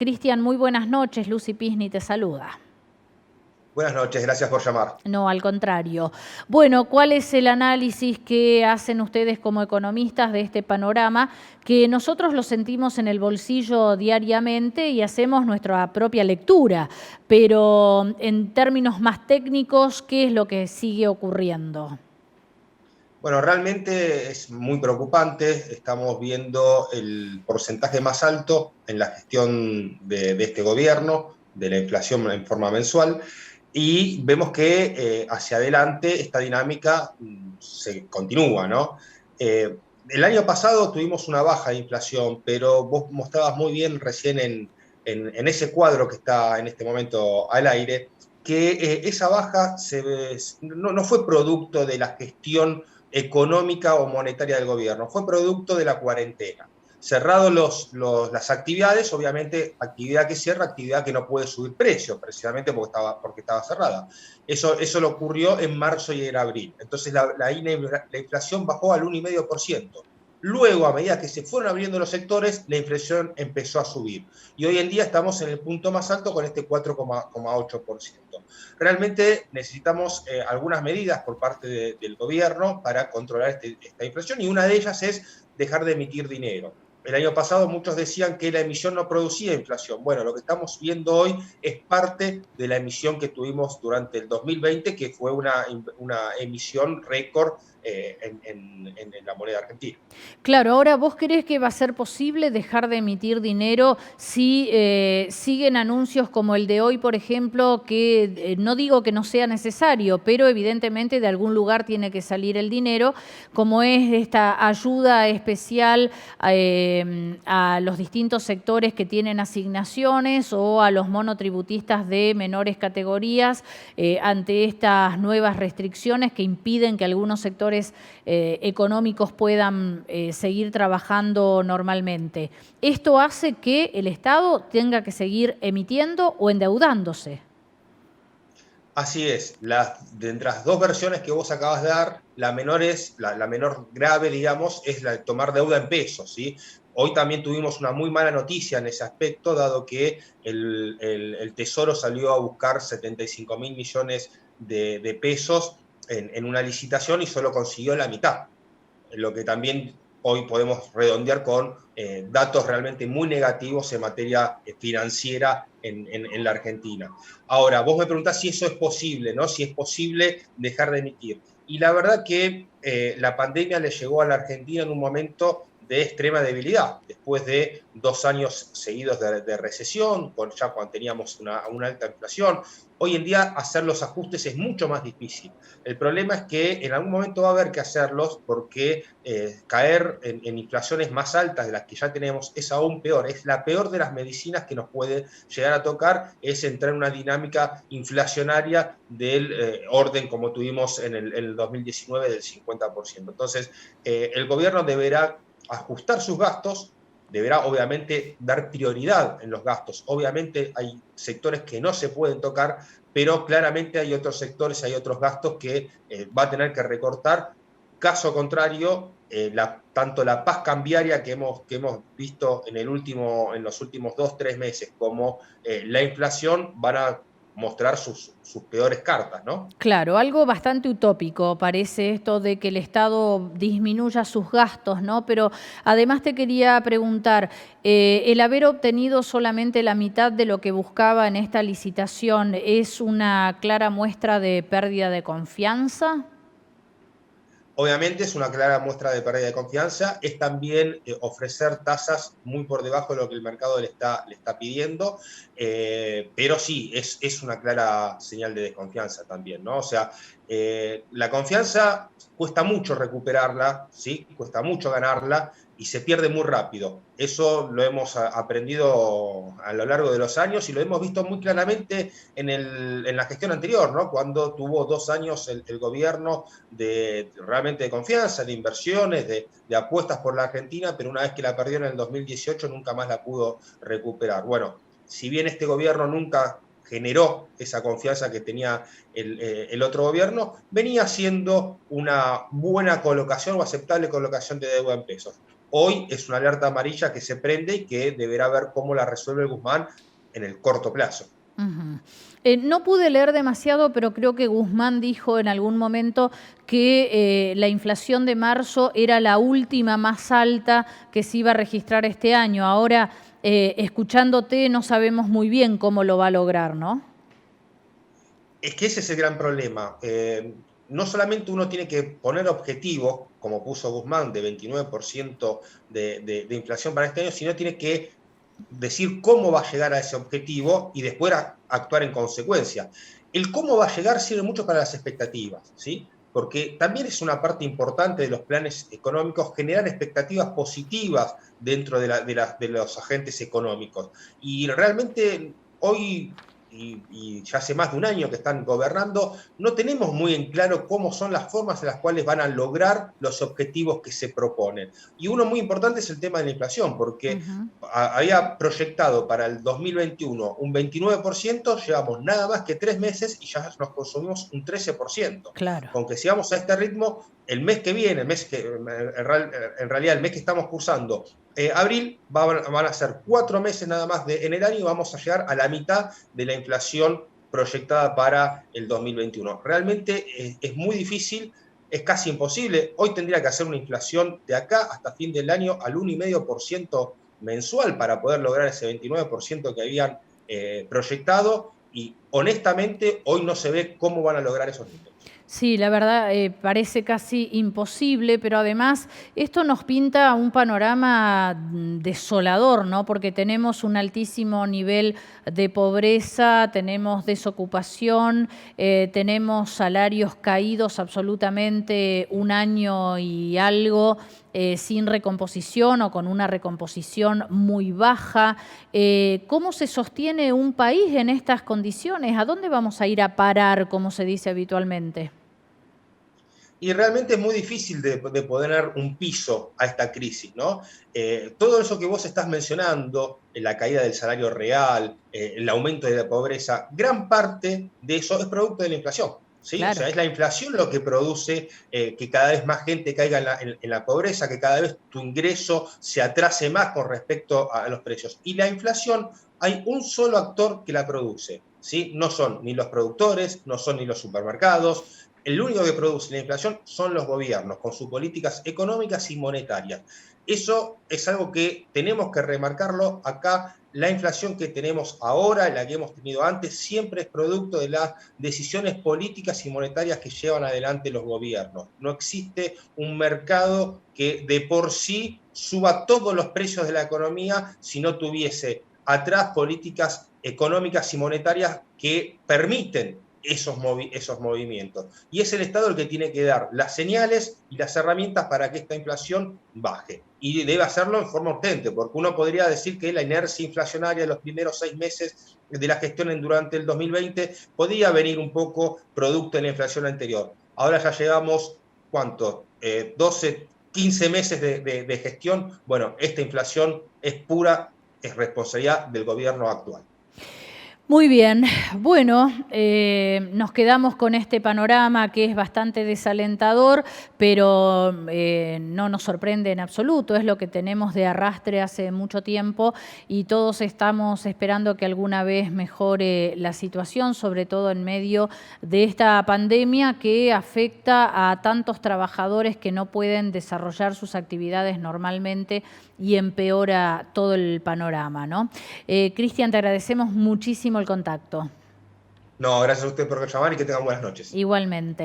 Cristian, muy buenas noches. Lucy Pisni te saluda. Buenas noches, gracias por llamar. No, al contrario. Bueno, ¿cuál es el análisis que hacen ustedes como economistas de este panorama? Que nosotros lo sentimos en el bolsillo diariamente y hacemos nuestra propia lectura, pero en términos más técnicos, ¿qué es lo que sigue ocurriendo? Bueno, realmente es muy preocupante. Estamos viendo el porcentaje más alto en la gestión de este gobierno, de la inflación en forma mensual, y vemos que hacia adelante esta dinámica se continúa, ¿no? El año pasado tuvimos una baja de inflación, pero vos mostrabas muy bien recién en ese cuadro que está en este momento al aire, que esa baja no fue producto de la gestión económica o monetaria del gobierno, fue producto de la cuarentena. Cerrados las actividades, obviamente actividad que cierra, actividad que no puede subir precios, precisamente porque estaba cerrada. Eso lo ocurrió en marzo y en abril. Entonces la inflación bajó al 1,5%. Luego, a medida que se fueron abriendo los sectores, la inflación empezó a subir. Y hoy en día estamos en el punto más alto con este 4,8%. Realmente necesitamos algunas medidas por parte del gobierno para controlar esta inflación, y una de ellas es dejar de emitir dinero. El año pasado muchos decían que la emisión no producía inflación. Bueno, lo que estamos viendo hoy es parte de la emisión que tuvimos durante el 2020, que fue una emisión récord en la moneda argentina. Claro, ahora vos creés que va a ser posible dejar de emitir dinero si siguen anuncios como el de hoy, por ejemplo, que no digo que no sea necesario, pero evidentemente de algún lugar tiene que salir el dinero, como es esta ayuda especial a los distintos sectores que tienen asignaciones o a los monotributistas de menores categorías ante estas nuevas restricciones que impiden que algunos sectores económicos puedan seguir trabajando normalmente. Esto hace que el Estado tenga que seguir emitiendo o endeudándose. Así es, de entre las dos versiones que vos acabas de dar, la menor grave, digamos, es la de tomar deuda en pesos, ¿sí? Hoy también tuvimos una muy mala noticia en ese aspecto, dado que el Tesoro salió a buscar 75 mil millones de pesos en una licitación y solo consiguió la mitad, lo que también hoy podemos redondear con datos realmente muy negativos en materia financiera en la Argentina. Ahora, vos me preguntás si eso es posible, ¿no? Si es posible dejar de emitir. Y la verdad que la pandemia le llegó a la Argentina en un momento de extrema debilidad, después de 2 años seguidos de recesión, ya cuando teníamos una alta inflación. Hoy en día hacer los ajustes es mucho más difícil. El problema es que en algún momento va a haber que hacerlos, porque caer en inflaciones más altas de las que ya tenemos es aún peor. Es la peor de las medicinas que nos puede llegar a tocar, es entrar en una dinámica inflacionaria del orden como tuvimos en el 2019 del 50%. Entonces, el gobierno deberá ajustar sus gastos, deberá obviamente dar prioridad en los gastos. Obviamente hay sectores que no se pueden tocar, pero claramente hay otros sectores, hay otros gastos que va a tener que recortar. Caso contrario, tanto la paz cambiaria que hemos visto en los últimos 2, 3 meses, como la inflación van a mostrar sus peores cartas, ¿no? Claro, algo bastante utópico parece esto de que el Estado disminuya sus gastos, ¿no? Pero además te quería preguntar, el haber obtenido solamente la mitad de lo que buscaba en esta licitación, ¿es una clara muestra de pérdida de confianza? Obviamente es una clara muestra de pérdida de confianza, es también ofrecer tasas muy por debajo de lo que el mercado le está pidiendo, pero sí, es una clara señal de desconfianza también, ¿no? O sea, la confianza cuesta mucho recuperarla, ¿sí? Cuesta mucho ganarla y se pierde muy rápido. Eso lo hemos aprendido a lo largo de los años y lo hemos visto muy claramente en la gestión anterior, ¿no? Cuando tuvo 2 años el gobierno realmente de confianza, de inversiones, de apuestas por la Argentina, pero una vez que la perdió en el 2018 nunca más la pudo recuperar. Bueno, si bien este gobierno nunca generó esa confianza que tenía el otro gobierno, venía haciendo una buena colocación o aceptable colocación de deuda en pesos. Hoy es una alerta amarilla que se prende y que deberá ver cómo la resuelve Guzmán en el corto plazo. Ujú. No pude leer demasiado, pero creo que Guzmán dijo en algún momento que la inflación de marzo era la última más alta que se iba a registrar este año. Ahora, escuchándote, no sabemos muy bien cómo lo va a lograr, ¿no? Es que ese es el gran problema. No solamente uno tiene que poner objetivos, como puso Guzmán, de 29% de inflación para este año, sino tiene que decir cómo va a llegar a ese objetivo y después actuar en consecuencia. El cómo va a llegar sirve mucho para las expectativas, ¿sí? Porque también es una parte importante de los planes económicos generar expectativas positivas dentro de los agentes económicos. Y realmente hoy, y ya hace más de un año que están gobernando, no tenemos muy en claro cómo son las formas en las cuales van a lograr los objetivos que se proponen. Y uno muy importante es el tema de la inflación, porque Ujú. había proyectado para el 2021 un 29%, llevamos nada más que 3 meses y ya nos consumimos un 13%. Claro. Con que sigamos a este ritmo, el mes que viene, en realidad el mes que estamos cursando, abril, van a ser 4 meses nada más en el año y vamos a llegar a la mitad de la inflación proyectada para el 2021. Realmente es muy difícil, es casi imposible. Hoy tendría que hacer una inflación de acá hasta fin del año al 1,5% mensual para poder lograr ese 29% que habían proyectado, y honestamente hoy no se ve cómo van a lograr esos números. Sí, la verdad parece casi imposible, pero además esto nos pinta un panorama desolador, ¿no? Porque tenemos un altísimo nivel de pobreza, tenemos desocupación, tenemos salarios caídos absolutamente un año y algo. Sin recomposición o con una recomposición muy baja. ¿Cómo se sostiene un país en estas condiciones? ¿A dónde vamos a ir a parar, como se dice habitualmente? Y realmente es muy difícil de poner un piso a esta crisis, ¿no? Todo eso que vos estás mencionando, la caída del salario real, el aumento de la pobreza, gran parte de eso es producto de la inflación, ¿sí? O sea, Claro. es la inflación lo que produce que cada vez más gente caiga en la pobreza, que cada vez tu ingreso se atrase más con respecto a los precios. Y la inflación, hay un solo actor que la produce, ¿sí? No son ni los productores, no son ni los supermercados. El único que produce la inflación son los gobiernos, con sus políticas económicas y monetarias. Eso es algo que tenemos que remarcarlo acá. La inflación que tenemos ahora, la que hemos tenido antes, siempre es producto de las decisiones políticas y monetarias que llevan adelante los gobiernos. No existe un mercado que de por sí suba todos los precios de la economía si no tuviese atrás políticas económicas y monetarias que permiten esos movimientos. Y es el Estado el que tiene que dar las señales y las herramientas para que esta inflación baje. Y debe hacerlo en forma urgente, porque uno podría decir que la inercia inflacionaria de los primeros 6 meses de la gestión durante el 2020 podía venir un poco producto de la inflación anterior. Ahora ya llevamos, ¿cuánto? 12, 15 meses de gestión. Bueno, esta inflación es responsabilidad del gobierno actual. Muy bien, bueno, nos quedamos con este panorama que es bastante desalentador, pero no nos sorprende en absoluto, es lo que tenemos de arrastre hace mucho tiempo y todos estamos esperando que alguna vez mejore la situación, sobre todo en medio de esta pandemia que afecta a tantos trabajadores que no pueden desarrollar sus actividades normalmente y empeora todo el panorama, ¿no? Cristian, te agradecemos muchísimo el contacto. No, gracias a usted por llamar y que tengan buenas noches. Igualmente.